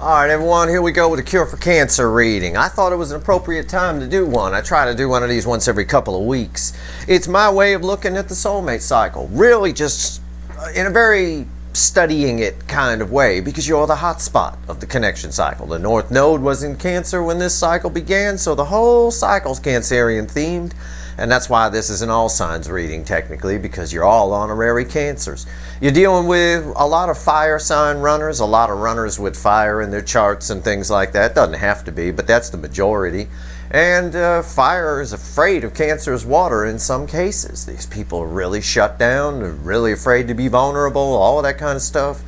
Alright everyone, here we go with a cure for cancer reading. I thought it was an appropriate time to do one. I try to do one of these once every couple of weeks. It's my way of looking at the soulmate cycle. Really just in a very studying it kind of way, because you're the hotspot of the connection cycle. The North Node was in Cancer when this cycle began, so the whole cycle's Cancerian themed. And that's why this is an all signs reading technically, because you're all honorary Cancers. You're dealing with a lot of fire sign runners, a lot of runners with fire in their charts and things like that. Doesn't have to be, but that's the majority. And fire is afraid of Cancer's water in some cases. These people are really shut down, they're really afraid to be vulnerable, all of that kind of stuff.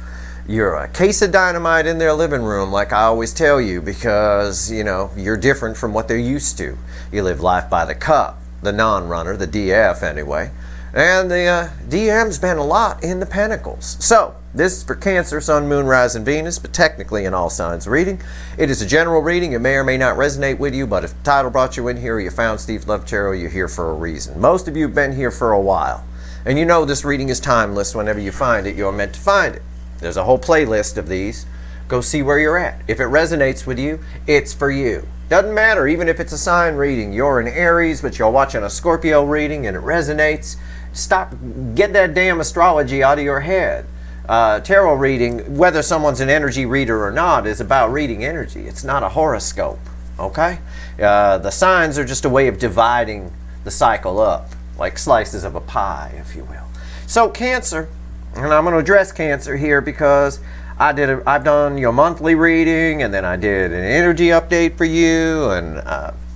You're a case of dynamite in their living room, like I always tell you, because, you know, you're different from what they're used to. You live life by the cup. The non-runner, the DF anyway, and the DM's been a lot in the Pentacles. So this is for Cancer, Sun, Moon, Rise, and Venus, but technically an all signs reading. It is a general reading. It may or may not resonate with you, but if the title brought you in here, or you found Steve Love Tarot, you're here for a reason. Most of you have been here for a while, and you know this reading is timeless. Whenever you find it, you're meant to find it. There's a whole playlist of these. Go see where you're at. If it resonates with you, it's for you. Doesn't matter, even if it's a sign reading. You're an Aries, but you're watching a Scorpio reading and it resonates. Stop, get that damn astrology out of your head. Tarot reading, whether someone's an energy reader or not, is about reading energy. It's not a horoscope, okay? The signs are just a way of dividing the cycle up, like slices of a pie, if you will. So Cancer, and I'm going to address Cancer here because I've done your monthly reading, and then I did an energy update for you, and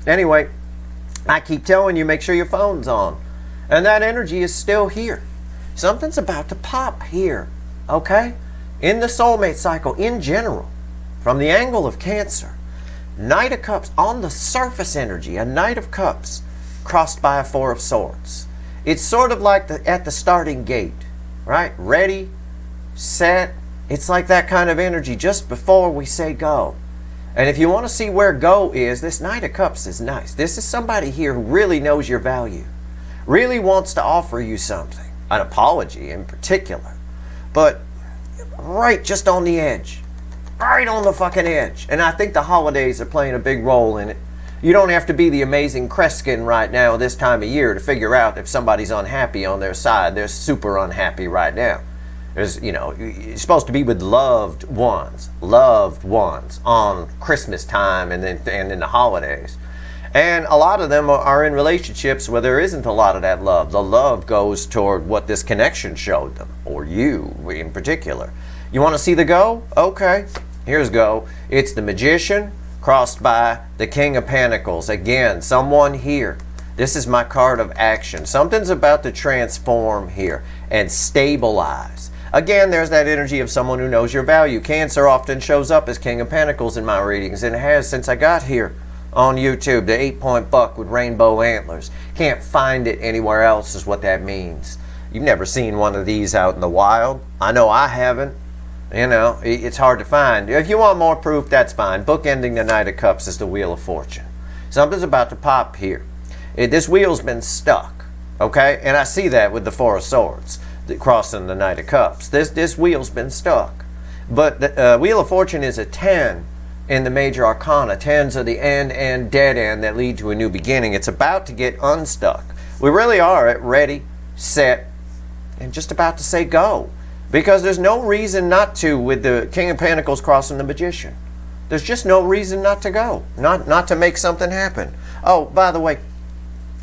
anyway, I keep telling you, make sure your phone's on, and that energy is still here. Something's about to pop here, okay? In the soulmate cycle in general, from the angle of Cancer, Knight of Cups on the surface energy, a Knight of Cups crossed by a Four of Swords. It's sort of like at the starting gate, right? Ready, set. It's like that kind of energy just before we say go. And if you want to see where go is, this Knight of Cups is nice. This is somebody here who really knows your value, really wants to offer you something, an apology in particular, but right just on the edge, right on the fucking edge. And I think the holidays are playing a big role in it. You don't have to be the amazing Kreskin right now this time of year to figure out if somebody's unhappy on their side. They're super unhappy right now. There's, you know, you're supposed to be with loved ones on Christmas time and in the holidays. And a lot of them are in relationships where there isn't a lot of that love. The love goes toward what this connection showed them, or you in particular. You want to see the go? Okay, here's go. It's the Magician crossed by the King of Pentacles. Again, someone here. This is my card of action. Something's about to transform here and stabilize. Again, there's that energy of someone who knows your value. Cancer often shows up as King of Pentacles in my readings, and it has since I got here on YouTube. The 8-point buck with rainbow antlers. Can't find it anywhere else is what that means. You've never seen one of these out in the wild. I know I haven't. You know, it's hard to find. If you want more proof, that's fine. Bookending the Knight of Cups is the Wheel of Fortune. Something's about to pop here. This wheel's been stuck, okay? And I see that with the Four of Swords crossing the Knight of Cups. This wheel's been stuck. But the Wheel of Fortune is a 10 in the major arcana. 10s are the end and dead end that lead to a new beginning. It's about to get unstuck. We really are at ready, set, and just about to say go. Because there's no reason not to with the King of Pentacles crossing the Magician. There's just no reason not to go. Not to make something happen. Oh, by the way,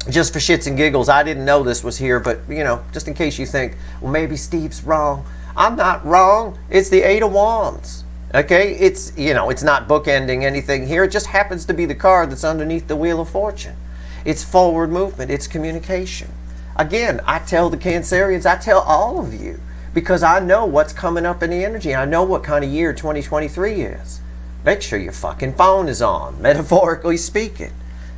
just for shits and giggles, I didn't know this was here, but, you know, just in case you think, well, maybe Steve's wrong. I'm not wrong. It's the Eight of Wands. Okay? It's, you know, it's not bookending anything here. It just happens to be the card that's underneath the Wheel of Fortune. It's forward movement. It's communication. Again, I tell the Cancerians, I tell all of you, because I know what's coming up in the energy. I know what kind of year 2023 is. Make sure your fucking phone is on, metaphorically speaking.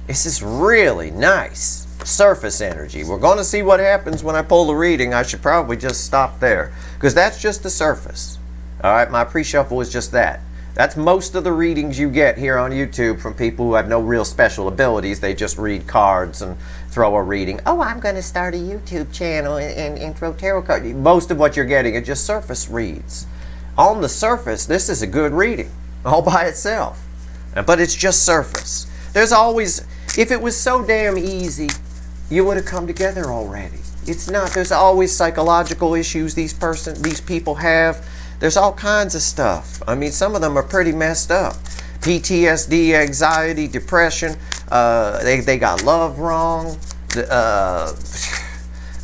This is really nice surface energy. We're going to see what happens when I pull the reading. I should probably just stop there, because that's just the surface. All right, my pre-shuffle is just that. That's most of the readings you get here on YouTube from people who have no real special abilities. They just read cards and throw a reading. Oh, I'm going to start a YouTube channel and throw tarot cards. Most of what you're getting are just surface reads. On the surface, this is a good reading. all by itself. But it's just surface. There's always, if it was so damn easy, you would have come together already. It's not. There's always psychological issues these people have. There's all kinds of stuff. I mean, some of them are pretty messed up. PTSD, anxiety, depression. They got love wrong.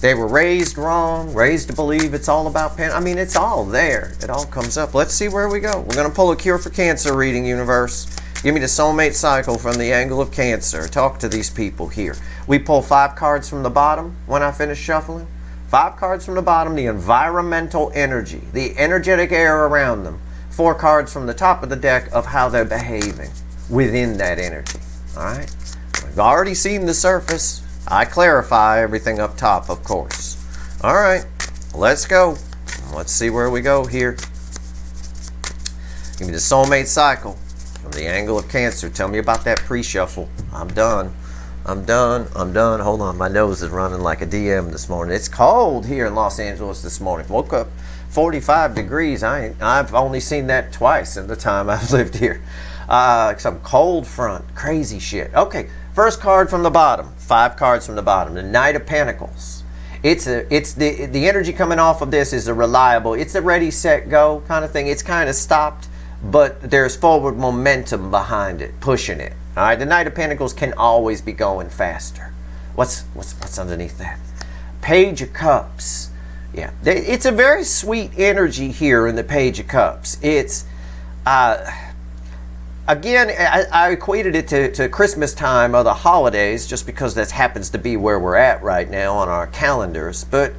They were raised wrong, raised to believe it's all about pain. I mean, it's all there. It all comes up. Let's see where we go. We're going to pull a Cure for Cancer reading, universe. Give me the soulmate cycle from the angle of Cancer. Talk to these people here. We pull 5 cards from the bottom when I finish shuffling. 5 cards from the bottom, the environmental energy, the energetic air around them. 4 cards from the top of the deck of how they're behaving within that energy. All right? We've already seen the surface. I clarify everything up top, of course. All right, let's go. Let's see where we go here. Give me the soulmate cycle from the angle of Cancer. Tell me about that pre-shuffle. I'm done. I'm done. Hold on, my nose is running like a DM this morning. It's cold here in Los Angeles this morning. Woke up 45 degrees. I've only seen that twice in the time I've lived here. Some cold front, crazy shit. Okay, first card from the bottom. 5 cards from the bottom. The Knight of Pentacles. It's the energy coming off of this is a reliable. It's a ready, set, go kind of thing. It's kind of stopped, but there's forward momentum behind it, pushing it. All right, the Knight of Pentacles can always be going faster. What's underneath that? Page of Cups. Yeah, it's a very sweet energy here in the Page of Cups. It's, again, I equated it to Christmas time or the holidays just because that happens to be where we're at right now on our calendars. But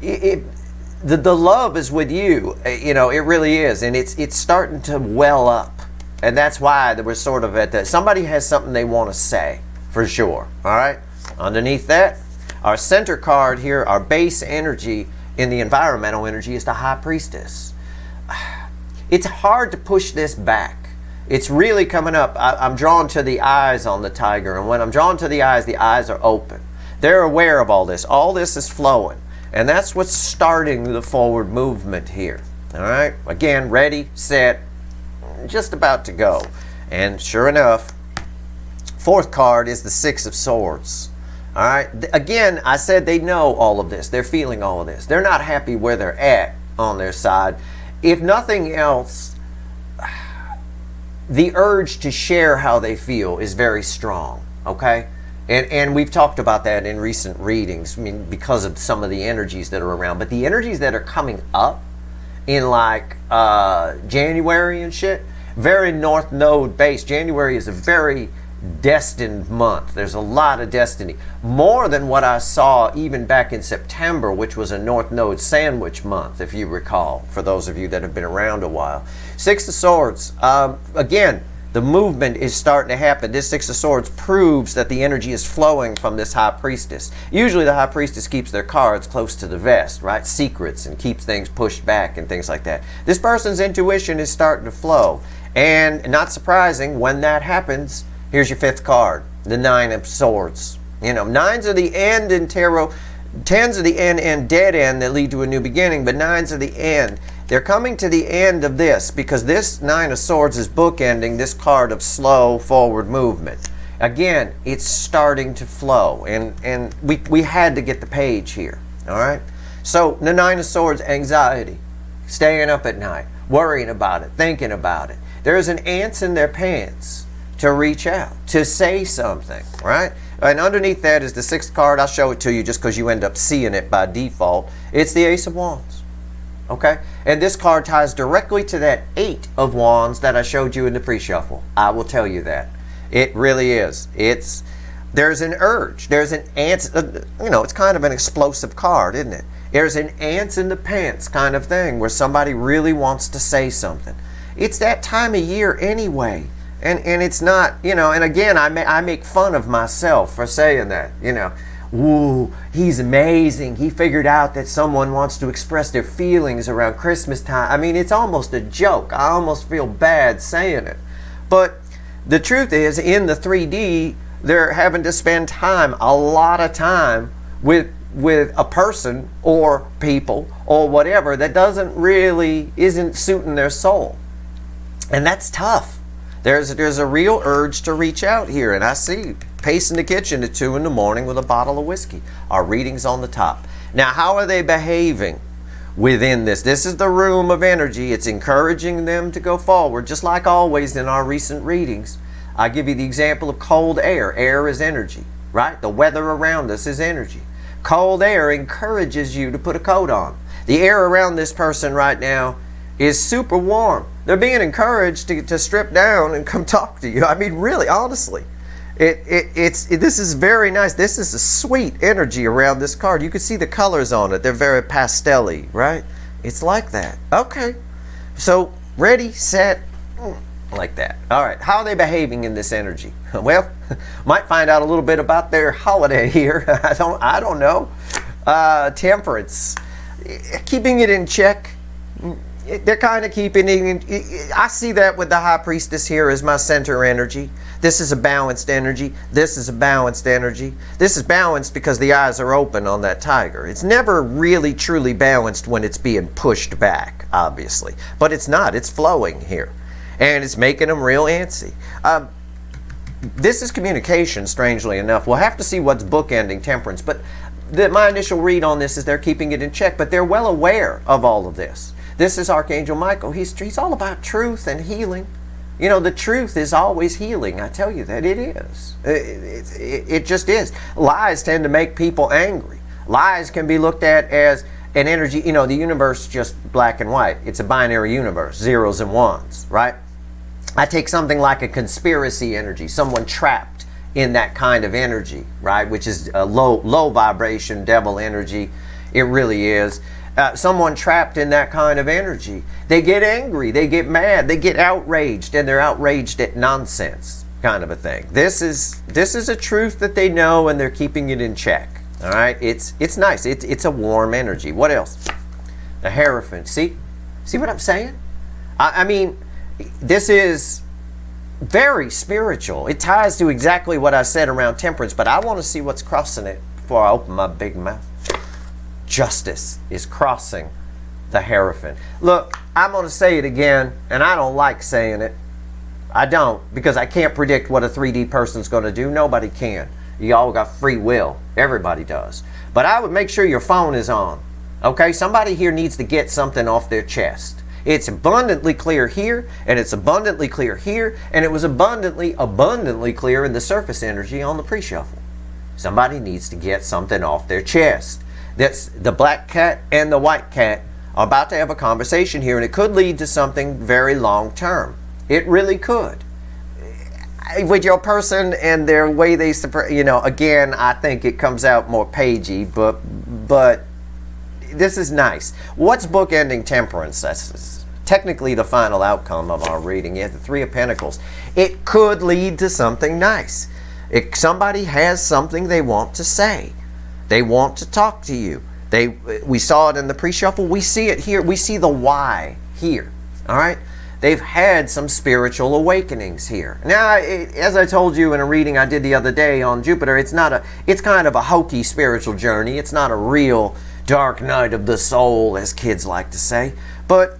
the love is with you, you know, it really is. And it's starting to well up. And that's why we're sort of at that. Somebody has something they want to say, for sure. All right? Underneath that, our center card here, our base energy in the environmental energy is the High Priestess. It's hard to push this back. It's really coming up. I'm drawn to the eyes on the tiger. And when I'm drawn to the eyes are open. They're aware of all this. All this is flowing. And that's what's starting the forward movement here. All right? Again, ready, set, just about to go. And sure enough, 4th card is the 6 of Swords. All right? Again, I said they know all of this. They're feeling all of this. They're not happy where they're at on their side. If nothing else, the urge to share how they feel is very strong, okay? And we've talked about that in recent readings, I mean, because of some of the energies that are around. But the energies that are coming up in like January and shit, very North Node based. January is a very destined month. There's a lot of destiny. More than what I saw even back in September, which was a North Node sandwich month, if you recall, for those of you that have been around a while. 6 of Swords, again, the movement is starting to happen. This 6 of Swords proves that the energy is flowing from this High Priestess. Usually the High Priestess keeps their cards close to the vest, right? Secrets, and keeps things pushed back and things like that. This person's intuition is starting to flow. And not surprising, when that happens, here's your 5th card, the 9 of Swords. You know, 9s are the end in tarot. 10s are the end and dead end that lead to a new beginning, but 9s are the end. They're coming to the end of this because this 9 of Swords is bookending this card of slow forward movement. Again, it's starting to flow, and we had to get the page here, all right? So the 9 of Swords, anxiety, staying up at night, worrying about it, thinking about it. There's an ants in their pants to reach out, to say something, right? And underneath that is the 6th card. I'll show it to you just because you end up seeing it by default. It's the Ace of Wands, okay? And this card ties directly to that 8 of Wands that I showed you in the pre-shuffle. I will tell you that. It really is. There's an urge. There's an ants, you know, it's kind of an explosive card, isn't it? There's an ants in the pants kind of thing where somebody really wants to say something. It's that time of year anyway. And it's not, you know, and again, I make fun of myself for saying that, you know. Ooh, he's amazing. He figured out that someone wants to express their feelings around Christmas time. I mean, it's almost a joke. I almost feel bad saying it. But the truth is, in the 3D, they're having to spend time, a lot of time, with a person or people or whatever that isn't suiting their soul. And that's tough. There's a real urge to reach out here, and I see pacing the kitchen at 2 in the morning with a bottle of whiskey. Our reading's on the top. Now, how are they behaving within this? This is the room of energy. It's encouraging them to go forward, just like always in our recent readings. I give you the example of cold air. Air is energy, right? The weather around us is energy. Cold air encourages you to put a coat on. The air around this person right now is super warm. They're being encouraged to strip down and come talk to you. I mean, really, honestly. This is very nice. This is a sweet energy around this card. You can see the colors on it. They're very pastel-y, right? It's like that. Okay. So, ready, set, like that. All right. How are they behaving in this energy? Well, might find out a little bit about their holiday here. I don't know. Temperance. Keeping it in check. They're kind of keeping it in. I see that with the High Priestess here as my center energy. This is a balanced energy. This is a balanced energy. This is balanced because the eyes are open on that tiger. It's never really truly balanced when it's being pushed back, obviously. But it's not. It's flowing here. And it's making them real antsy. This is communication, strangely enough. We'll have to see what's bookending temperance. But my initial read on this is they're keeping it in check. But they're well aware of all of this. This is Archangel Michael. He's all about truth and healing. You know, the truth is always healing. I tell you that it is. It just is. Lies tend to make people angry. Lies can be looked at as an energy. You know, the universe is just black and white. It's a binary universe, zeros and ones, right? I take something like a conspiracy energy, someone trapped in that kind of energy, right? Which is a low vibration devil energy. It really is. Someone trapped in that kind of energy. They get angry, they get mad, they get outraged, and they're outraged at nonsense, kind of a thing. This is a truth that they know, and they're keeping it in check. All right, it's nice. It's a warm energy. What else? The Hierophant. See what I'm saying? I mean, this is very spiritual. It ties to exactly what I said around temperance, but I want to see what's crossing it before I open my big mouth. Justice is crossing the Hierophant. Look, I'm going to say it again, and I don't like saying it. I don't, because I can't predict what a 3D person's going to do. Nobody can. You all got free will. Everybody does. But I would make sure your phone is on. Okay? Somebody here needs to get something off their chest. It's abundantly clear here, and it's abundantly clear here, and it was abundantly clear in the surface energy on the pre-shuffle. Somebody needs to get something off their chest. That's the black cat and the white cat are about to have a conversation here, and it could lead to something very long term. It really could. With your person and their way they, you know, again, I think it comes out more pagey, but this is nice. What's bookending temperance? That's technically the final outcome of our reading. You have the Three of Pentacles. It could lead to something nice. Somebody has something they want to say. They want to talk to you. We saw it in the pre-shuffle. We see it here. We see the why here. All right? They've had some spiritual awakenings here. Now, as I told you in a reading I did the other day on Jupiter, it's kind of a hokey spiritual journey. It's not a real dark night of the soul, as kids like to say. But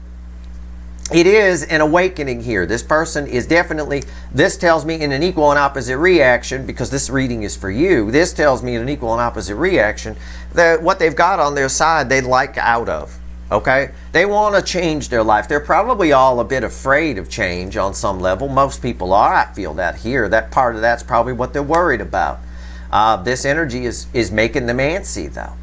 it is an awakening here. This person is definitely, this tells me in an equal and opposite reaction, because this reading is for you, this tells me in an equal and opposite reaction that what they've got on their side they'd like out of. Okay? They want to change their life. They're probably all a bit afraid of change on some level. Most people are. I feel that here. That part of that's probably what they're worried about. This energy is making them antsy, though.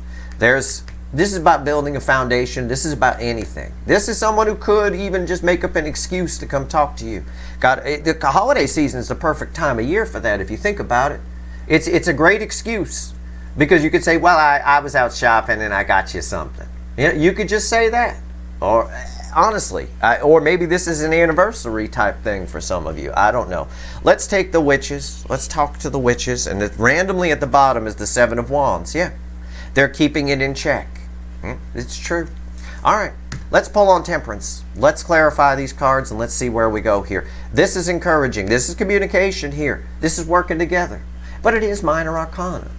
This is about building a foundation. This is about anything. This is someone who could even just make up an excuse to come talk to you. The holiday season is the perfect time of year for that, if you think about it. It's a great excuse, because you could say, well, I was out shopping and I got you something. You could just say that. Or honestly, or maybe this is an anniversary type thing for some of you. I don't know. Let's take the witches. Let's talk to the witches. And randomly at the bottom is the Seven of Wands. Yeah, they're keeping it in check. It's true. All right, let's pull on temperance. Let's clarify these cards and let's see where we go here. This is encouraging. This is communication here. This is working together. But it is minor arcana.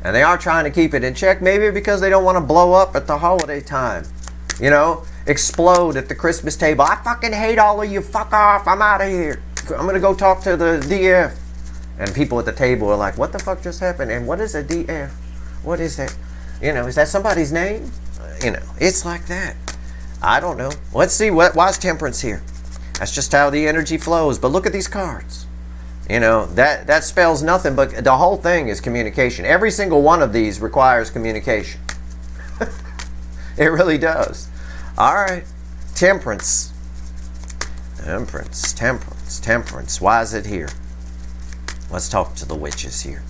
And they are trying to keep it in check, maybe because they don't want to blow up at the holiday time. You know, explode at the Christmas table. I fucking hate all of you. Fuck off. I'm out of here. I'm going to go talk to the DF. And people at the table are like, what the fuck just happened? And what is a DF? What is that? You know, is that somebody's name? You know, it's like that. I don't know. Let's see. Why is temperance here? That's just how the energy flows. But look at these cards. You know, that spells nothing, but the whole thing is communication. Every single one of these requires communication. It really does. All right. Temperance. Temperance, temperance, temperance. Why is it here? Let's talk to the witches here.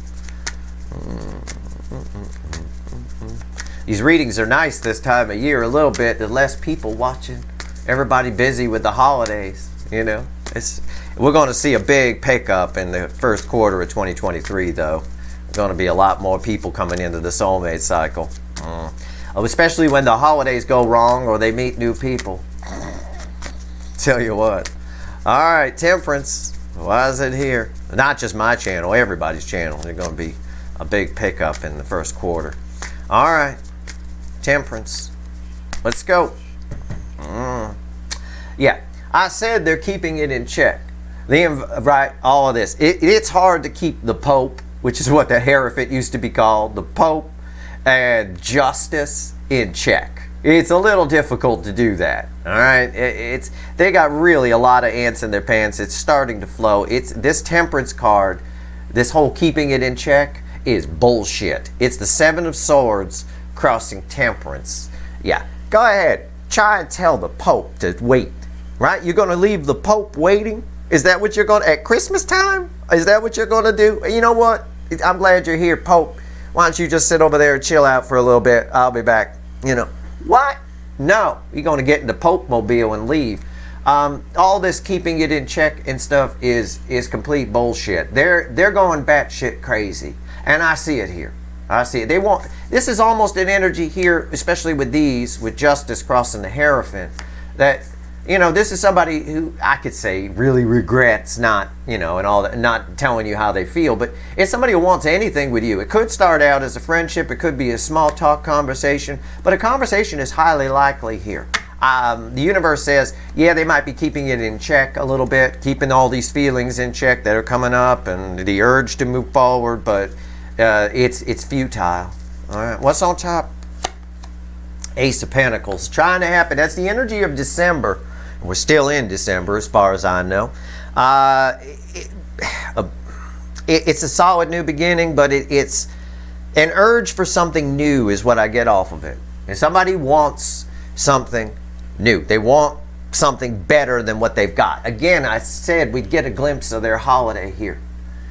These readings are nice this time of year a little bit. There's less people watching. Everybody busy with the holidays, you know. We're going to see a big pickup in the first quarter of 2023, though. There's going to be a lot more people coming into the soulmate cycle. Especially when the holidays go wrong or they meet new people. Tell you what. All right, temperance. Why is it here? Not just my channel, everybody's channel. There's going to be a big pickup in the first quarter. All right, temperance. Let's go. Yeah, I said they're keeping it in check. Right, all of this. It's hard to keep the Pope, which is what the Hierophant used to be called, the Pope, and justice in check. It's a little difficult to do that. All right, they got really a lot of ants in their pants. It's starting to flow. This temperance card, this whole keeping it in check is bullshit. It's the Seven of Swords crossing temperance. Yeah, go ahead. Try and tell the Pope to wait. Right? You're going to leave the Pope waiting? Is that what you're going to, at Christmas time? Is that what you're going to do? You know what? I'm glad you're here, Pope. Why don't you just sit over there and chill out for a little bit? I'll be back. You know. What? No. You're going to get in the Pope mobile and leave. All this keeping it in check and stuff is complete bullshit. They're going batshit crazy. And I see it here. I see it. This is almost an energy here, especially with these, with justice crossing the Hierophant, that, you know, this is somebody who I could say really regrets not, you know, and all that, not telling you how they feel, but it's somebody who wants anything with you. It could start out as a friendship, it could be a small talk conversation, but a conversation is highly likely here. The universe says, yeah, they might be keeping it in check a little bit, keeping all these feelings in check that are coming up and the urge to move forward, but it's futile. All right, what's on top? Ace of Pentacles, trying to happen. That's the energy of December. We're still in December as far as I know. It's a solid new beginning, but it's an urge for something new is what I get off of it. And somebody wants something new. They want something better than what they've got. Again, I said we'd get a glimpse of their holiday here.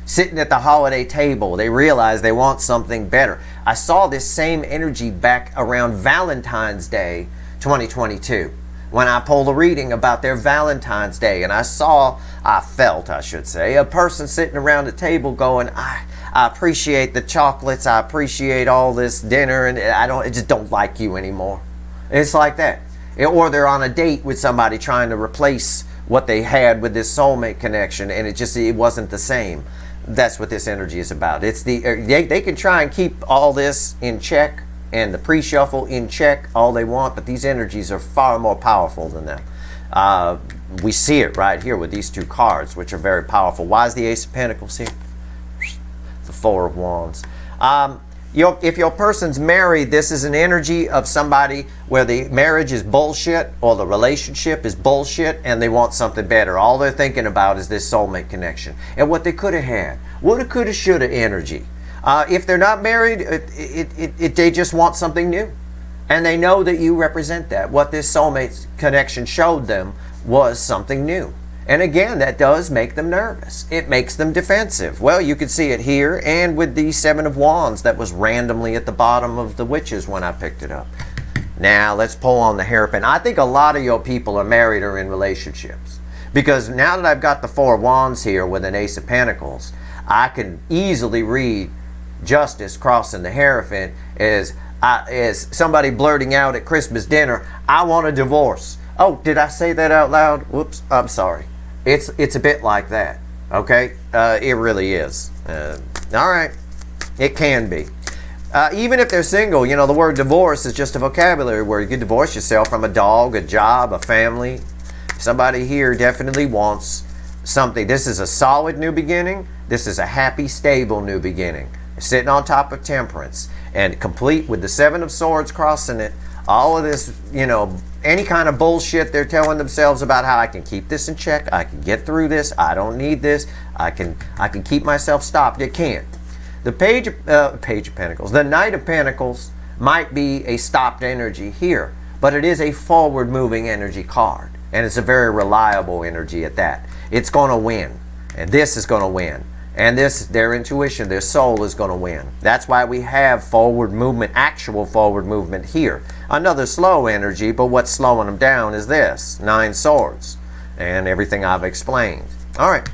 Sitting at the holiday table, they realize they want something better. I saw this same energy back around Valentine's Day 2022 when I pulled a reading about their Valentine's Day, and I felt, I should say, a person sitting around the table going, I appreciate the chocolates, I appreciate all this dinner, and I just don't like you anymore. It's like that. Or they're on a date with somebody trying to replace what they had with this soulmate connection, and it wasn't the same. That's what this energy is about. They can try and keep all this in check and the pre-shuffle in check all they want, but these energies are far more powerful than them. We see it right here with these two cards, which are very powerful. Why is the Ace of Pentacles here? The Four of Wands. If your person's married, this is an energy of somebody where the marriage is bullshit or the relationship is bullshit and they want something better. All they're thinking about is this soulmate connection and what they could have had. Woulda, coulda, shoulda energy. If they're not married, they just want something new. And they know that you represent that. What this soulmate connection showed them was something new. And again, that does make them nervous. It makes them defensive. Well, you could see it here and with the Seven of Wands that was randomly at the bottom of the Witches when I picked it up. Now, let's pull on the hairpin. I think a lot of your people are married or in relationships. Because now that I've got the Four of Wands here with an Ace of Pentacles, I can easily read justice crossing the Hierophant as somebody blurting out at Christmas dinner, I want a divorce. Oh, did I say that out loud? Whoops, I'm sorry. It's a bit like that, okay? It really is. All right, it can be. Even if they're single, you know, the word divorce is just a vocabulary word. You can divorce yourself from a dog, a job, a family. Somebody here definitely wants something. This is a solid new beginning. This is a happy, stable new beginning. Sitting on top of temperance and complete with the Seven of Swords crossing it. All of this, you know, any kind of bullshit they're telling themselves about how I can keep this in check, I can get through this, I don't need this, I can keep myself stopped. You can't. The Page of Pentacles, the Knight of Pentacles might be a stopped energy here, but it is a forward moving energy card, and it's a very reliable energy at that. It's going to win, and this is going to win, and this, their intuition, their soul is going to win. That's why we have forward movement, actual forward movement here. Another slow energy, but what's slowing them down is this, 9 swords, and everything I've explained. All right,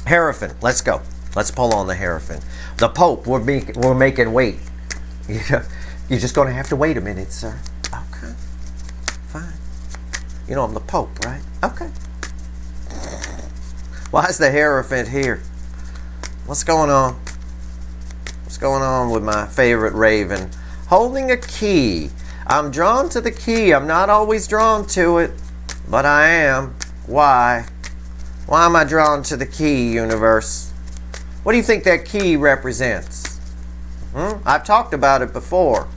Hierophant, let's go. Let's pull on the Hierophant. The Pope, we're making wait. You're just going to have to wait a minute, sir. Okay, fine. You know I'm the Pope, right? Okay. Why is the Hierophant here? What's going on? What's going on with my favorite raven? Holding a key. I'm drawn to the key. I'm not always drawn to it, but I am. Why? Why am I drawn to the key, universe? What do you think that key represents? I've talked about it before.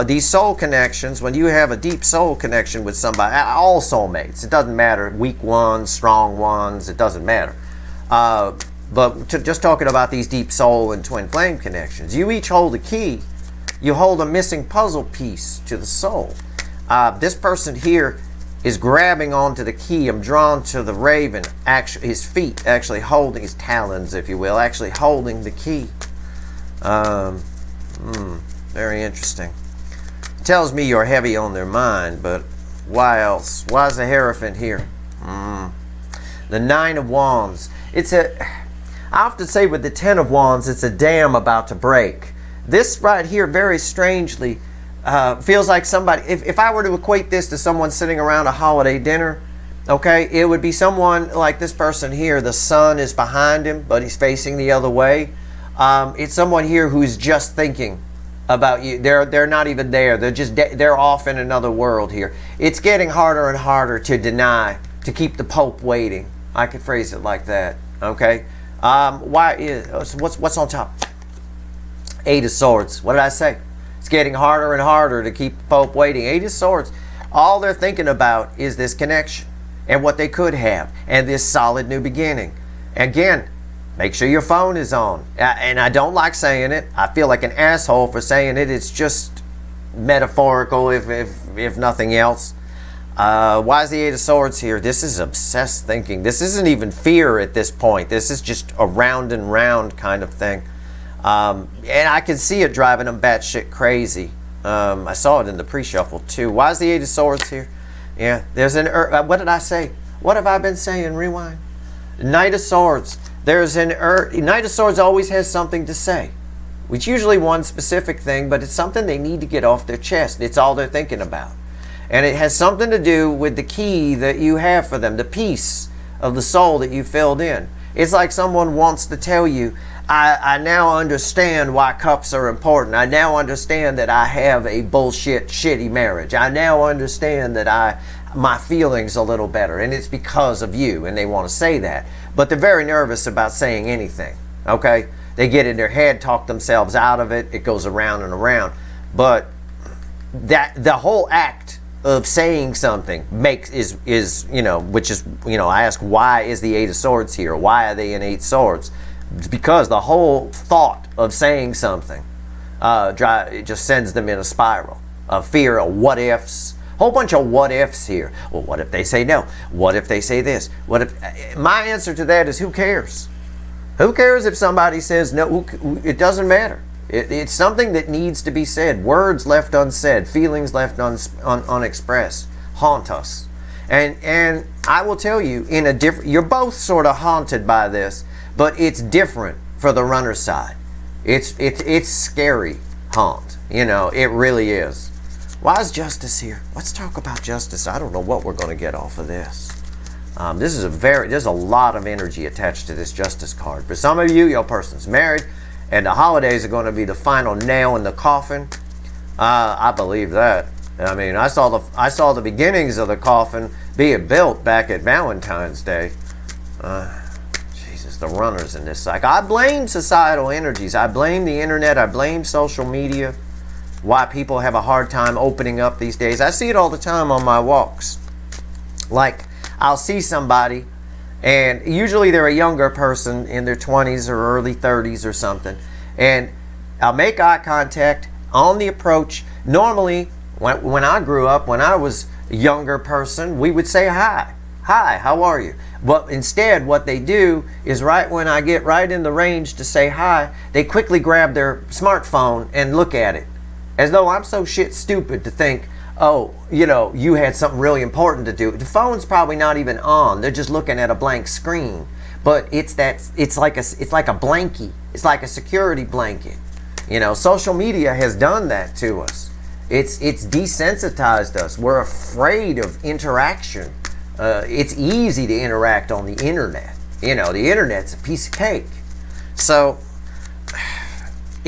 These soul connections, when you have a deep soul connection with somebody, all soulmates, it doesn't matter, weak ones, strong ones, it doesn't matter. But just talking about these deep soul and twin flame connections, you each hold a key. You hold a missing puzzle piece to the soul. This person here is grabbing onto the key. I'm drawn to the raven, actually his feet actually holding, his talons if you will, actually holding the key. Very interesting. It tells me you're heavy on their mind, but why else? Why is the Hierophant here? The 9 of Wands. I often say with the 10 of Wands, it's a dam about to break. This right here, very strangely, feels like somebody, if I were to equate this to someone sitting around a holiday dinner, okay, it would be someone like this person here. The sun is behind him, but he's facing the other way. It's someone here who's just thinking about you. They're not even there. They're off in another world here. It's getting harder and harder to deny, to keep the Pope waiting. I could phrase it like that. Okay. What's on top? 8 of Swords. What did I say? It's getting harder and harder to keep the Pope waiting. 8 of Swords. All they're thinking about is this connection and what they could have and this solid new beginning. Again, make sure your phone is on. And I don't like saying it. I feel like an asshole for saying it. It's just metaphorical if nothing else. Why is the 8 of Swords here? This is obsessed thinking. This isn't even fear at this point. This is just a round and round kind of thing. And I can see it driving them batshit crazy. I saw it in the pre-shuffle too. Why is the 8 of Swords here? Yeah, there's an what did I say? What have I been saying? Rewind. Knight of Swords. There's an Knight of Swords always has something to say. It's usually one specific thing, but it's something they need to get off their chest. It's all they're thinking about. And it has something to do with the key that you have for them, the piece of the soul that you filled in. It's like someone wants to tell you, I now understand why cups are important. I now understand that I have a bullshit, shitty marriage. I now understand that my feelings a little better, and it's because of you, and they want to say that. But they're very nervous about saying anything, okay? They get in their head, talk themselves out of it. It goes around and around. But the whole act of saying something is you know, which is, you know, I ask, why is the 8 of Swords here? Why are they in 8 swords? It's because the whole thought of saying something it just sends them in a spiral of fear, of what ifs. Whole bunch of what ifs here. Well, what if they say no? What if they say this? What if? My answer to that is, who cares? Who cares if somebody says no? It doesn't matter. It's something that needs to be said. Words left unsaid, feelings left unexpressed haunt us. And I will tell you, you're both sort of haunted by this, but it's different for the runner side. It's scary haunt. You know, it really is. Why is Justice here? Let's talk about Justice. I don't know what we're going to get off of this. There's a lot of energy attached to this Justice card. For some of you, your person's married, and the holidays are going to be the final nail in the coffin. I believe that. I mean, I saw the beginnings of the coffin being built back at Valentine's Day. Jesus, the runners in this cycle. I blame societal energies. I blame the internet. I blame social media. Why people have a hard time opening up these days. I see it all the time on my walks. Like, I'll see somebody, and usually they're a younger person in their 20s or early 30s or something, and I'll make eye contact on the approach. Normally, when I grew up, when I was a younger person, we would say hi. Hi, how are you? But instead, what they do is right when I get right in the range to say hi, they quickly grab their smartphone and look at it. As though I'm so shit stupid to think, oh, you know, you had something really important to do. The phone's probably not even on. They're just looking at a blank screen. But it's like a blankie. It's like a security blanket. You know, social media has done that to us. It's desensitized us. We're afraid of interaction. It's easy to interact on the internet. You know, the internet's a piece of cake. So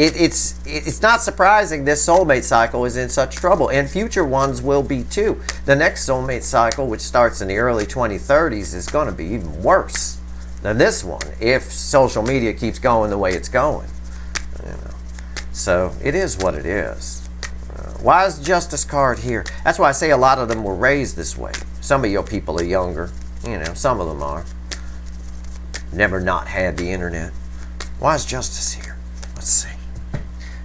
it's not surprising this soulmate cycle is in such trouble, and future ones will be too. The next soulmate cycle, which starts in the early 2030s, is going to be even worse than this one if social media keeps going the way it's going. You know, so it is what it is. Why is the Justice card here? That's why I say a lot of them were raised this way. Some of your people are younger. You know, some of them are. Never not had the internet. Why is Justice here? Let's see.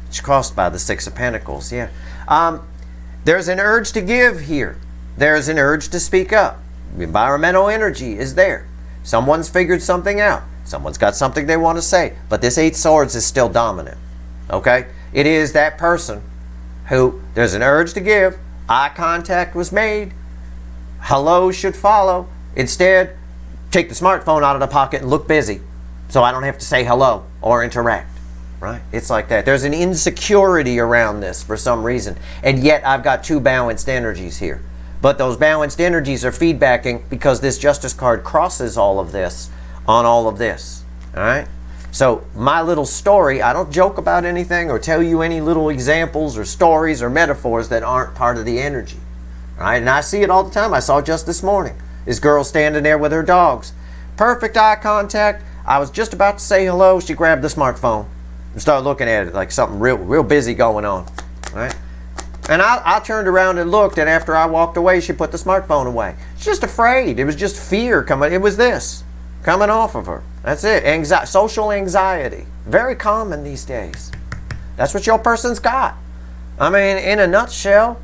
It's crossed by the Six of Pentacles. Yeah. There's an urge to give here. There's an urge to speak up. Environmental energy is there. Someone's figured something out. Someone's got something they want to say. But this Eight of Swords is still dominant. Okay? It is that person who there's an urge to give. Eye contact was made. Hello should follow. Instead, take the smartphone out of the pocket and look busy so I don't have to say hello or interact. Right? It's like that. There's an insecurity around this for some reason. And yet I've got two balanced energies here. But those balanced energies are feedbacking because this Justice card crosses all of this on all of this. All right? So my little story, I don't joke about anything or tell you any little examples or stories or metaphors that aren't part of the energy. All right? And I see it all the time. I saw it just this morning. This girl standing there with her dogs. Perfect eye contact. I was just about to say hello. She grabbed the smartphone and started looking at it like something real busy going on. All right? And I turned around and looked, and after I walked away, she put the smartphone away. She's just afraid. It was just fear coming. It was this coming off of her. That's it. Social anxiety. Very common these days. That's what your person's got. I mean, in a nutshell,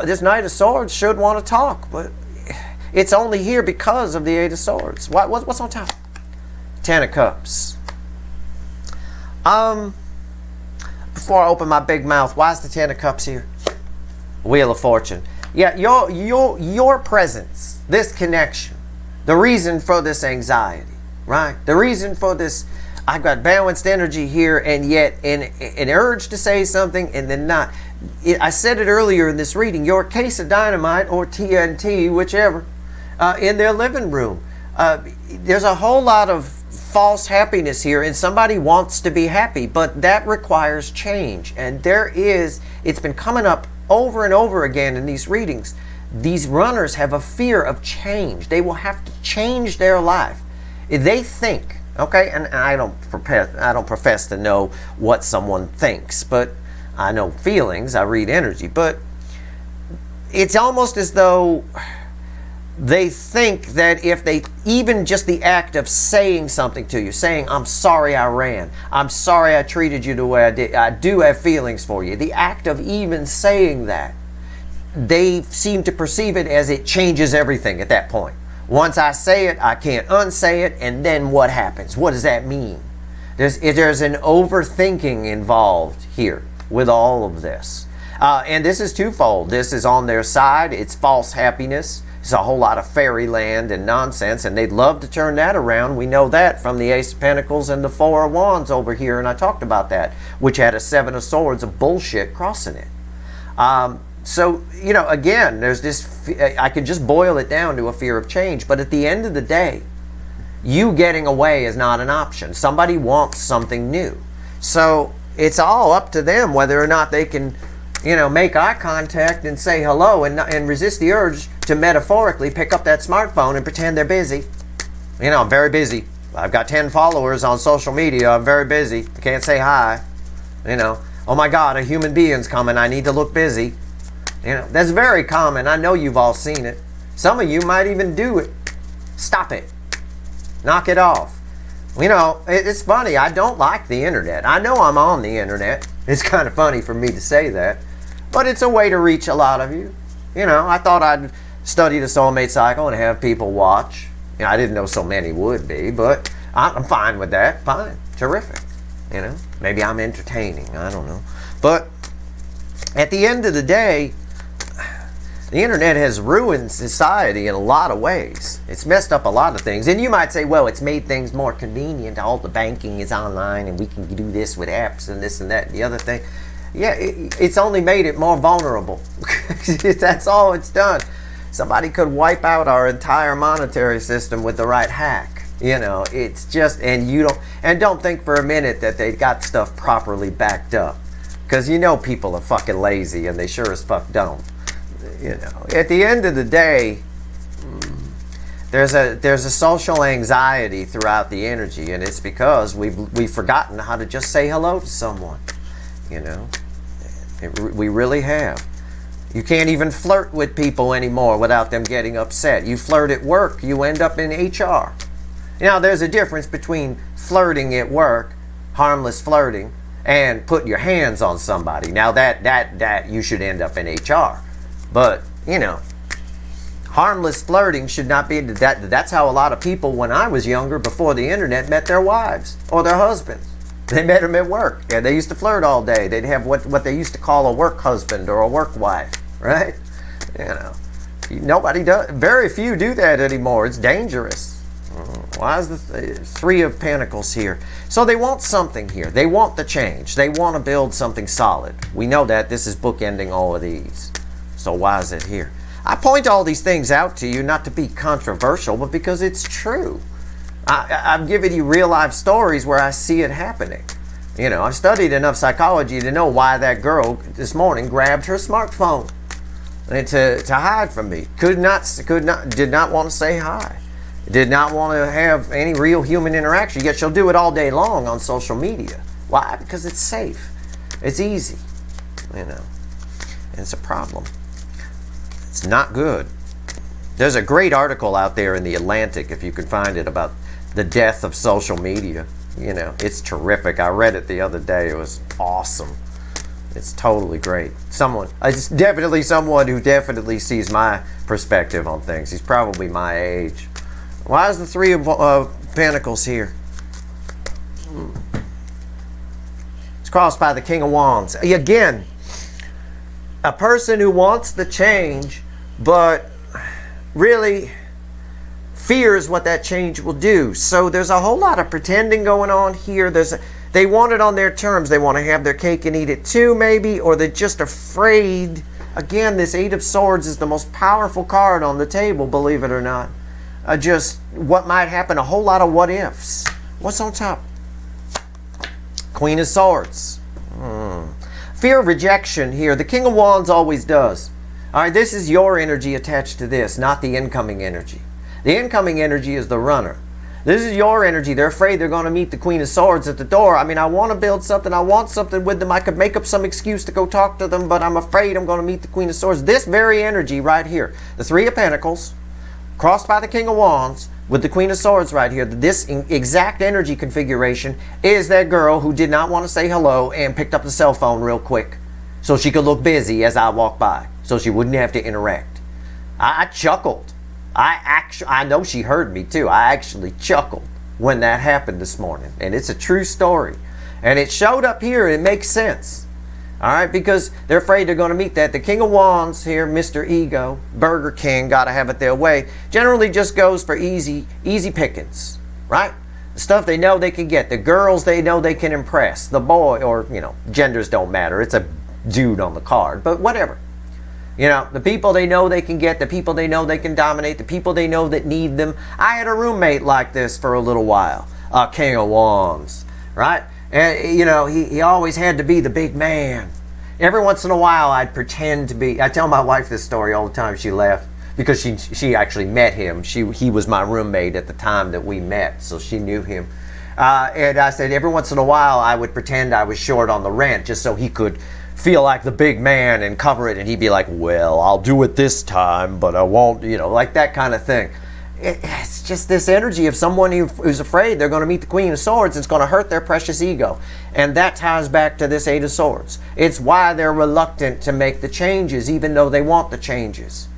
this Knight of Swords should want to talk, but it's only here because of the Eight of Swords. What's on top? Ten of Cups. Before I open my big mouth, why is the Ten of Cups here? Wheel of Fortune. Yeah, your presence, this connection, the reason for this anxiety, right? The reason for this, I've got balanced energy here, and yet an urge to say something and then not. I said it earlier in this reading, your case of dynamite or TNT, whichever, in their living room. There's a whole lot of false happiness here, and somebody wants to be happy, but that requires change. And it's been coming up over and over again in these readings. These runners have a fear of change. They will have to change their life. They think, okay, and I don't profess to know what someone thinks, but I know feelings, I read energy, but it's almost as though they think that if they, even just the act of saying something to you, saying, I'm sorry I ran, I'm sorry I treated you the way I did, I do have feelings for you, the act of even saying that, they seem to perceive it as it changes everything at that point. Once I say it, I can't unsay it, and then what happens? What does that mean? There's an overthinking involved here with all of this. And this is twofold. This is on their side, it's false happiness. It's a whole lot of fairyland and nonsense, and they'd love to turn that around. We know that from the Ace of Pentacles and the Four of Wands over here, and I talked about that, which had a Seven of Swords of bullshit crossing it. So, you know, again, there's this, I could just boil it down to a fear of change, but at the end of the day, you getting away is not an option. Somebody wants something new. So it's all up to them whether or not they can, make eye contact and say hello and resist the urge to metaphorically pick up that smartphone and pretend they're busy. I'm very busy. I've got 10 followers on social media. I'm very busy. I can't say hi. Oh my God, a human being's coming. I need to look busy. That's very common. I know you've all seen it. Some of you might even do it. Stop it. Knock it off. It's funny. I don't like the internet. I know I'm on the internet. It's kind of funny for me to say that. But it's a way to reach a lot of you. I thought I'd study the soulmate cycle and have people watch. I didn't know so many would be, but I'm fine with that. Fine. Terrific. Maybe I'm entertaining. I don't know. But at the end of the day, the internet has ruined society in a lot of ways. It's messed up a lot of things. And you might say, well, it's made things more convenient. All the banking is online and we can do this with apps and this and that and the other thing. Yeah, it's only made it more vulnerable. That's all it's done. Somebody could wipe out our entire monetary system with the right hack. It's just, and don't think for a minute that they got stuff properly backed up. Because people are fucking lazy and they sure as fuck don't. At the end of the day, there's a social anxiety throughout the energy, and it's because we've forgotten how to just say hello to someone. We really have. You can't even flirt with people anymore without them getting upset. You flirt at work, you end up in HR. Now, there's a difference between flirting at work, harmless flirting, and putting your hands on somebody. Now, that you should end up in HR. But, harmless flirting should not be that. That's how a lot of people, when I was younger, before the internet, met their wives or their husbands. They met them at work. Yeah, they used to flirt all day. They'd have what they used to call a work husband or a work wife, right? Nobody does. Very few do that anymore. It's dangerous. Why is the Three of Pentacles here? So they want something here. They want the change. They want to build something solid. We know that. This is bookending all of these. So why is it here? I point all these things out to you not to be controversial, but because it's true. I'm giving you real life stories where I see it happening. I've studied enough psychology to know why that girl this morning grabbed her smartphone and to hide from me. Did not want to say hi. Did not want to have any real human interaction. Yet she'll do it all day long on social media. Why? Because it's safe. It's easy. And it's a problem. It's not good. There's a great article out there in the Atlantic, if you can find it, about the death of social media. It's terrific. I read it the other day. It was awesome. It's totally great. It's definitely someone who definitely sees my perspective on things. He's probably my age. Why is the Three of Pentacles here? It's crossed by the King of Wands. Again, a person who wants the change, but really fears what that change will do. So there's a whole lot of pretending going on here. They want it on their terms. They want to have their cake and eat it too, maybe, or they're just afraid. Again, this Eight of Swords is the most powerful card on the table, believe it or not. Just what might happen, a whole lot of what ifs. What's on top? Queen of Swords. Fear of rejection here. The King of Wands always does. All right, this is your energy attached to this, not the incoming energy. The incoming energy is the runner. This is your energy. They're afraid they're going to meet the Queen of Swords at the door. I mean, I want to build something. I want something with them. I could make up some excuse to go talk to them, but I'm afraid I'm going to meet the Queen of Swords. This very energy right here, the Three of Pentacles, crossed by the King of Wands, with the Queen of Swords right here, this exact energy configuration is that girl who did not want to say hello and picked up the cell phone real quick so she could look busy as I walked by, so she wouldn't have to interact. I chuckled. I know she heard me too. I actually chuckled when that happened this morning, and it's a true story. And it showed up here, and it makes sense. All right, because they're afraid they're going to meet that. The King of Wands here, Mr. Ego, Burger King, got to have it their way, generally just goes for easy pickings, right? The stuff they know they can get, the girls they know they can impress, the boy, or, genders don't matter. It's a dude on the card, but whatever. The people they know they can get, the people they know they can dominate, the people they know that need them. I had a roommate like this for a little while, King of Wands, right? And, you know, he always had to be the big man. Every once in a while, I'd pretend to be. I tell my wife this story all the time. She laughed because she actually met him. He was my roommate at the time that we met, so she knew him. And I said every once in a while, I would pretend I was short on the rent just so he could feel like the big man and cover it. And he'd be like, well, I'll do it this time, but I won't, you know, like that kind of thing. It's just this energy of someone who's afraid they're going to meet the Queen of Swords. It's going to hurt their precious ego. And that ties back to this Eight of Swords. It's why they're reluctant to make the changes, even though they want the changes.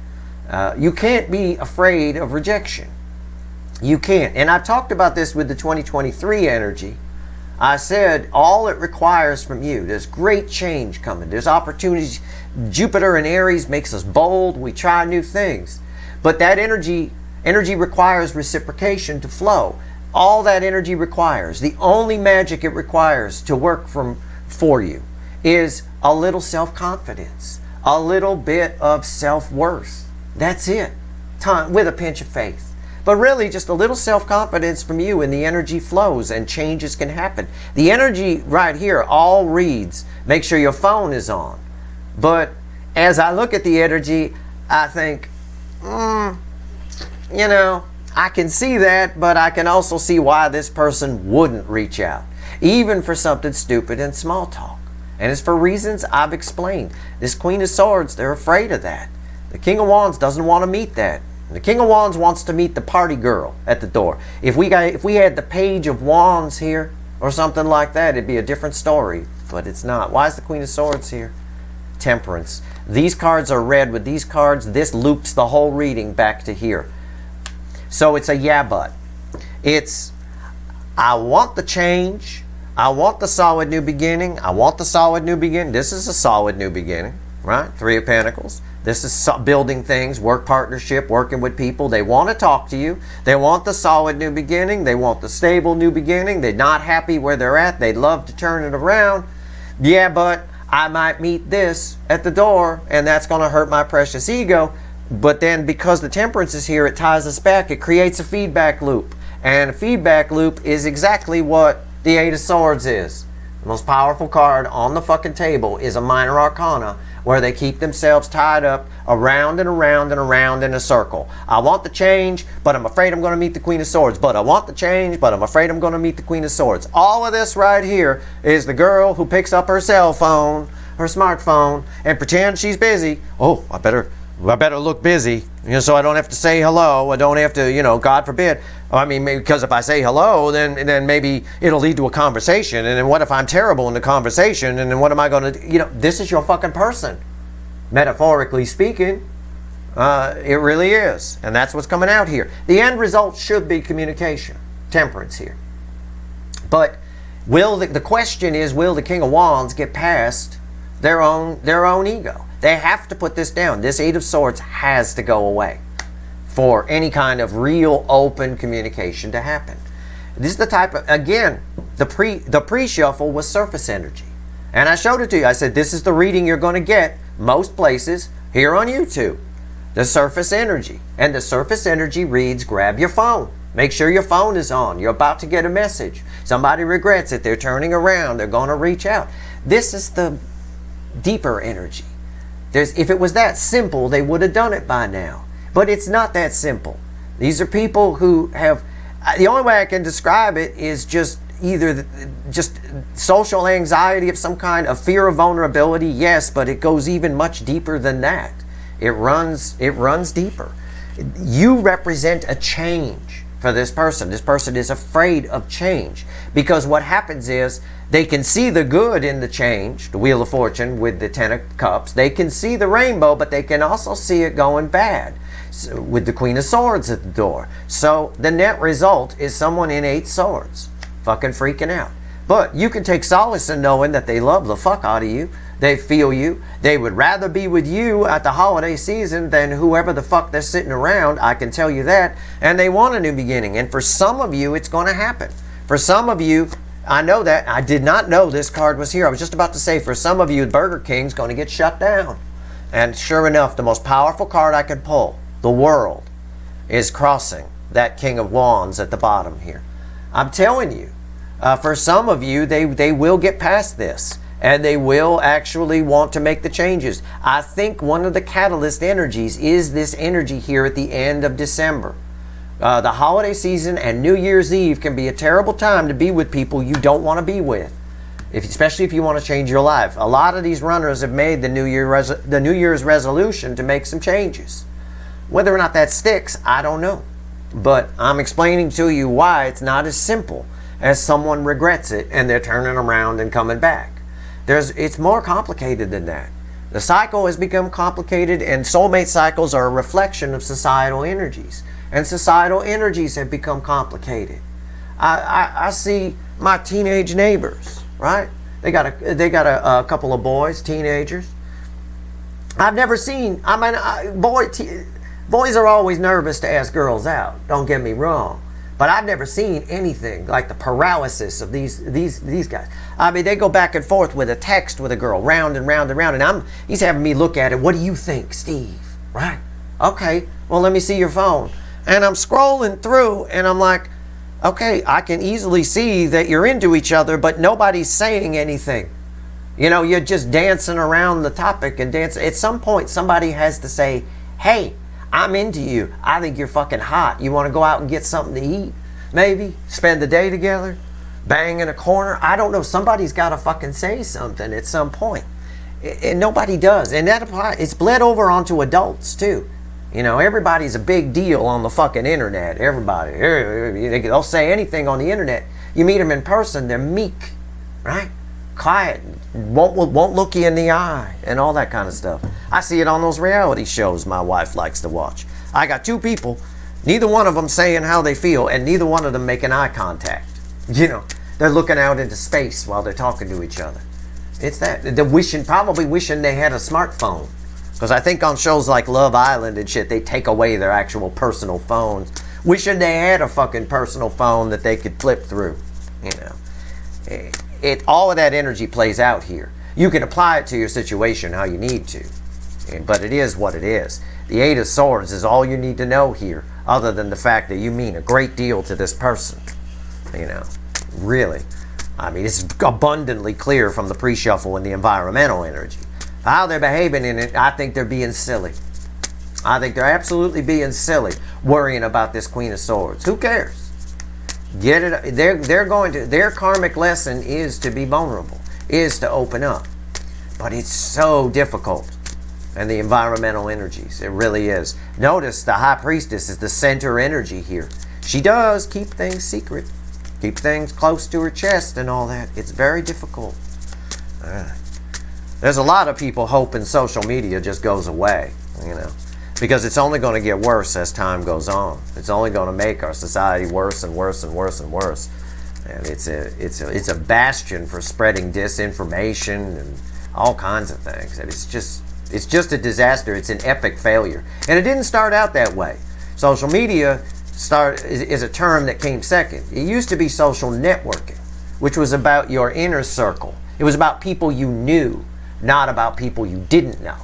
You can't be afraid of rejection. You can't. And I've talked about this with the 2023 energy. I said all it requires from you, there's great change coming. There's opportunities. Jupiter in Aries makes us bold. We try new things. But that energy requires reciprocation to flow. All that energy requires, the only magic it requires to work for you is a little self-confidence, a little bit of self-worth. That's it, with a pinch of faith. But really just a little self-confidence from you and the energy flows and changes can happen. The energy right here all reads, make sure your phone is on. But as I look at the energy, I think, you know, I can see that, but I can also see why this person wouldn't reach out, even for something stupid and small talk. And it's for reasons I've explained. This Queen of Swords, they're afraid of that. The King of Wands doesn't want to meet that. The King of Wands wants to meet the party girl at the door. If we had the Page of Wands here or something like that, it'd be a different story, but it's not. Why is the Queen of Swords here? Temperance. These cards are red. With these cards, this loops the whole reading back to here. So it's a yeah, but. It's, I want the change. I want the solid new beginning. I want the solid new beginning. This is a solid new beginning, right? Three of Pentacles. This is building things, work partnership, working with people. They want to talk to you. They want the solid new beginning. They want the stable new beginning. They're not happy where they're at. They'd love to turn it around. Yeah, but I might meet this at the door, and that's going to hurt my precious ego. But then because the Temperance is here, it ties us back. It creates a feedback loop. And a feedback loop is exactly what the Eight of Swords is. The most powerful card on the fucking table is a minor arcana where they keep themselves tied up around and around and around in a circle. I want the change, but I'm afraid I'm going to meet the Queen of Swords. But I want the change, but I'm afraid I'm going to meet the Queen of Swords. All of this right here is the girl who picks up her cell phone, her smartphone, and pretends she's busy. Oh, I better look busy, you know, so I don't have to say hello. I don't have to, you know, God forbid. I mean, because if I say hello, then maybe it'll lead to a conversation. And then what if I'm terrible in the conversation? And then what am I going to, you know, this is your fucking person. Metaphorically speaking, it really is. And that's what's coming out here. The end result should be communication. Temperance here. But the question is, will the King of Wands get past their own ego? They have to put this down. This Eight of Swords has to go away for any kind of real open communication to happen. This is the type of, again, the pre-shuffle was surface energy. And I showed it to you. I said, this is the reading you're going to get most places here on YouTube. The surface energy. And the surface energy reads, grab your phone. Make sure your phone is on. You're about to get a message. Somebody regrets it. They're turning around. They're going to reach out. This is the deeper energy. If it was that simple, they would have done it by now. But it's not that simple. These are people who have, the only way I can describe it is just either just social anxiety of some kind, a fear of vulnerability, yes, but it goes even much deeper than that. It runs deeper. You represent a change for this person. This person is afraid of change because what happens is they can see the good in the change, the Wheel of Fortune with the Ten of Cups. They can see the rainbow, but they can also see it going bad with the Queen of Swords at the door. So the net result is someone in Eight Swords fucking freaking out. But you can take solace in knowing that they love the fuck out of you. They feel you. They would rather be with you at the holiday season than whoever the fuck they're sitting around. I can tell you that. And they want a new beginning. And for some of you, it's going to happen. For some of you, I know that. I did not know this card was here. I was just about to say, for some of you, Burger King's going to get shut down. And sure enough, the most powerful card I could pull, the World, is crossing that King of Wands at the bottom here. I'm telling you, For some of you, they will get past this, and they will actually want to make the changes. I think one of the catalyst energies is this energy here at the end of December. The holiday season and New Year's Eve can be a terrible time to be with people you don't want to be with, especially if you want to change your life. A lot of these runners have made the New Year's resolution to make some changes. Whether or not that sticks, I don't know. But I'm explaining to you why it's not as simple as someone regrets it and they're turning around and coming back. It's more complicated than that. The cycle has become complicated, and soulmate cycles are a reflection of societal energies. And societal energies have become complicated. I see my teenage neighbors, right? They got a couple of boys, teenagers. I've never seen, boys are always nervous to ask girls out, don't get me wrong. But I've never seen anything like the paralysis of these guys. I mean, they go back and forth with a text with a girl, round and round and round, and he's having me look at it. What do you think, Steve? Right? Okay, well, let me see your phone. And I'm scrolling through, and I'm like, okay, I can easily see that you're into each other, but nobody's saying anything. You know, you're just dancing around the topic and dancing. At some point, somebody has to say, hey, I'm into you. I think you're fucking hot. You want to go out and get something to eat? Maybe spend the day together, bang in a corner. I don't know. Somebody's got to fucking say something at some point. And nobody does. And that applies. It's bled over onto adults too. You know, everybody's a big deal on the fucking internet. Everybody. They'll say anything on the internet. You meet them in person, they're meek, right? Quiet, won't look you in the eye, and all that kind of stuff. I see it on those reality shows my wife likes to watch. I got two people, neither one of them saying how they feel, and neither one of them making eye contact. You know, they're looking out into space while they're talking to each other. It's that. They're probably wishing they had a smartphone. Because I think on shows like Love Island and shit, they take away their actual personal phones. Wishing they had a fucking personal phone that they could flip through. You know, all of that energy plays out here. You can apply it to your situation how you need to. But it is what it is. The Eight of Swords is all you need to know here, other than the fact that you mean a great deal to this person. You know, really. I mean, it's abundantly clear from the pre-shuffle and the environmental energy. How they're behaving in it, I think they're being silly. I think they're absolutely being silly, worrying about this Queen of Swords. Who cares? Get it. Their karmic lesson is to be vulnerable, is to open up. But it's so difficult. And the environmental energies, it really is. Notice the High Priestess is the center energy here. She does keep things secret, keep things close to her chest and all that. It's very difficult. There's a lot of people hoping social media just goes away, you know, because it's only going to get worse as time goes on. It's only going to make our society worse and worse and worse and worse. And it's a bastion for spreading disinformation and all kinds of things. And it's just a disaster. It's an epic failure. And it didn't start out that way. Social media is a term that came second. It used to be social networking, which was about your inner circle. It was about people you knew, not about people you didn't know.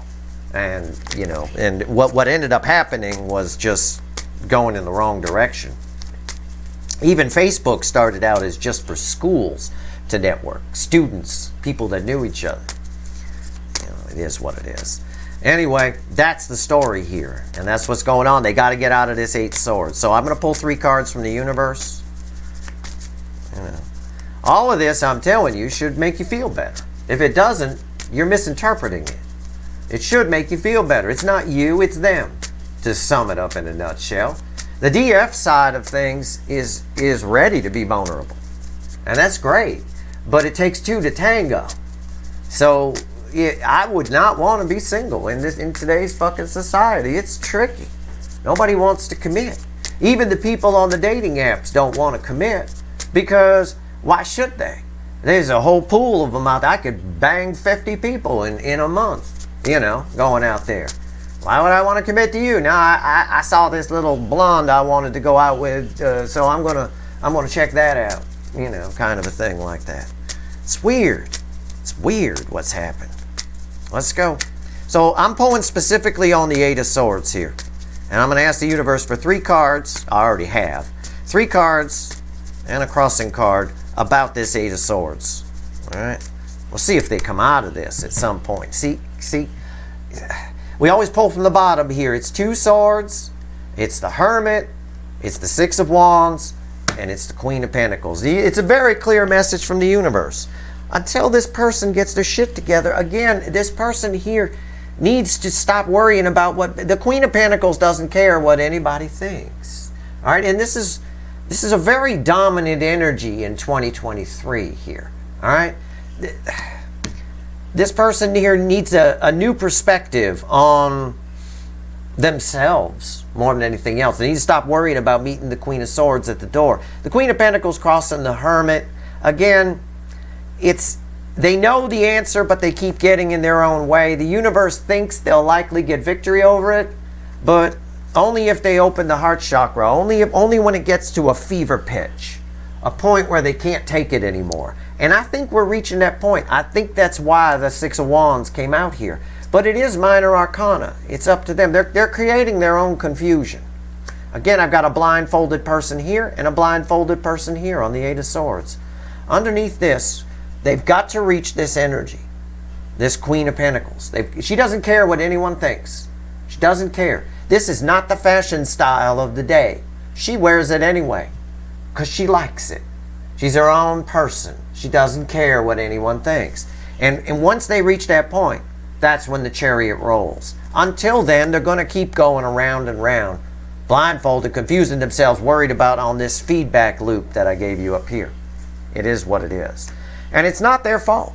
And, you know, and what ended up happening was just going in the wrong direction. Even Facebook started out as just for schools to network, students, people that knew each other. You know, it is what it is. Anyway, that's the story here, and that's what's going on. They got to get out of this Eight Swords. So I'm going to pull 3 cards from the universe. You know, all of this, I'm telling you, should make you feel better. If it doesn't, you're misinterpreting it. It should make you feel better. It's not you, it's them, to sum it up in a nutshell. The DF side of things is ready to be vulnerable, and that's great, but it takes 2 to tango. So I would not want to be single in today's fucking society. It's tricky. Nobody wants to commit. Even the people on the dating apps don't want to commit, because why should they? There's a whole pool of them out there. I could bang 50 people in a month, you know, going out there. Why would I want to commit to you? Now, I saw this little blonde I wanted to go out with, so I'm gonna check that out, you know, kind of a thing like that. It's weird. It's weird what's happened. Let's go. So I'm pulling specifically on the Eight of Swords here, and I'm going to ask the universe for 3 cards. I already have 3 cards and a crossing card about this Eight of Swords. All right, we'll see if they come out of this at some point. See, we always pull from the bottom here. It's 2 swords, it's the Hermit, it's the 6 of Wands, and it's the Queen of Pentacles. It's a very clear message from the universe. Until this person gets their shit together, again, this person here needs to stop worrying about what the Queen of Pentacles doesn't care what anybody thinks. All right, and this is a very dominant energy in 2023 here. All right, this person here needs a new perspective on themselves more than anything else. They need to stop worrying about meeting the Queen of Swords at the door. The Queen of Pentacles crossing the Hermit. Again, they know the answer, but they keep getting in their own way. The universe thinks they'll likely get victory over it, but only if they open the heart chakra, only when it gets to a fever pitch, a point where they can't take it anymore. And I think we're reaching that point. I think that's why the 6 of Wands came out here. But it is minor arcana. It's up to them. They're creating their own confusion. Again, I've got a blindfolded person here and a blindfolded person here on the 8 of Swords. Underneath this, they've got to reach this energy, this Queen of Pentacles. She doesn't care what anyone thinks. She doesn't care. This is not the fashion style of the day. She wears it anyway because she likes it. She's her own person. She doesn't care what anyone thinks. And once they reach that point, that's when the chariot rolls. Until then, they're going to keep going around and round, blindfolded, confusing themselves, worried about on this feedback loop that I gave you up here. It is what it is. And it's not their fault.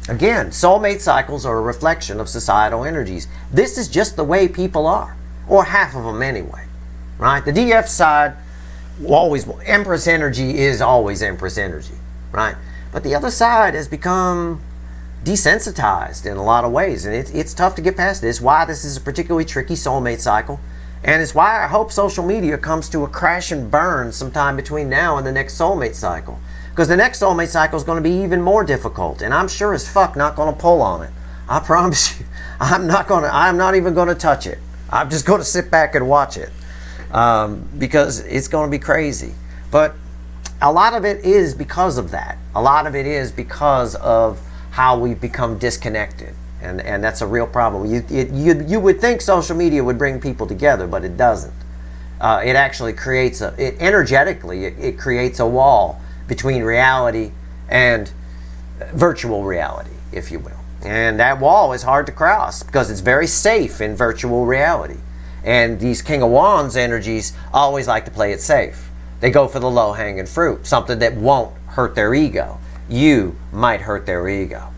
Again, soulmate cycles are a reflection of societal energies. This is just the way people are, or half of them anyway, right? The DF side, Empress energy is always Empress energy, right? But the other side has become desensitized in a lot of ways, and it's tough to get past this. Why this is a particularly tricky soulmate cycle, and it's why I hope social media comes to a crash and burn sometime between now and the next soulmate cycle, because the next soulmate cycle is going to be even more difficult, and I'm sure as fuck not going to pull on it. I promise you, I'm not even going to touch it. I'm just going to sit back and watch it, because it's going to be crazy. But a lot of it is because of that. A lot of it is because of how we've become disconnected, and that's a real problem. You would think social media would bring people together, but it doesn't. It actually creates energetically it creates a wall between reality and virtual reality, if you will. And that wall is hard to cross because it's very safe in virtual reality. And these King of Wands energies always like to play it safe. They go for the low-hanging fruit, something that won't hurt their ego. You might hurt their ego.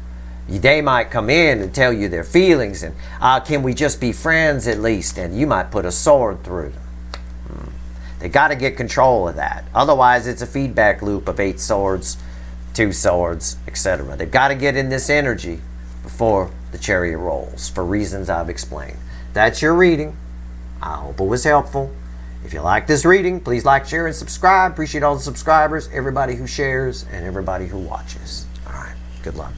They might come in and tell you their feelings and can we just be friends at least, and you might put a sword through them. They got to get control of that. Otherwise it's a feedback loop of 8 swords, 2 swords, etc. They've got to get in this energy before the chariot rolls, for reasons I've explained. That's your reading. I hope it was helpful. If you like this reading, please like, share, and subscribe. Appreciate all the subscribers, everybody who shares, and everybody who watches. All right, good luck.